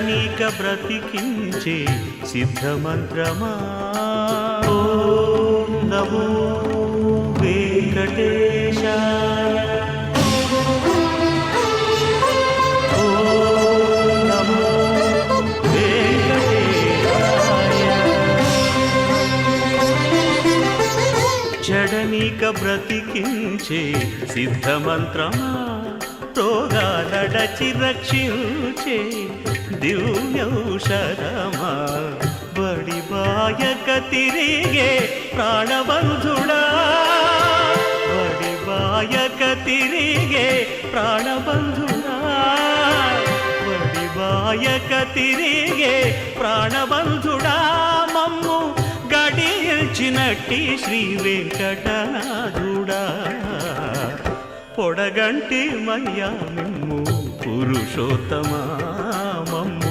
నీక బ్రతికించే సిద్ధమంత్రమా ఓం నమో వెంకటేశాయ ఓం నమో వెంకటేశాయ జడనీక బ్రతికించే సిద్ధమంత్రమా రోగాలడచి రక్షించే దివ్యౌషధమా బడిబాయక తిరిగే ప్రాణబంధుడా బడిబాయక తిరిగే ప్రాణబంధుడా బడిబాయక తిరిగే ప్రాణబంధుడా మమ్ము గడిచినట్టి శ్రీ వెంకటనాథుడా పొడగంటి మయ్యా మిమ్ము పురుషోత్తమా మమ్ము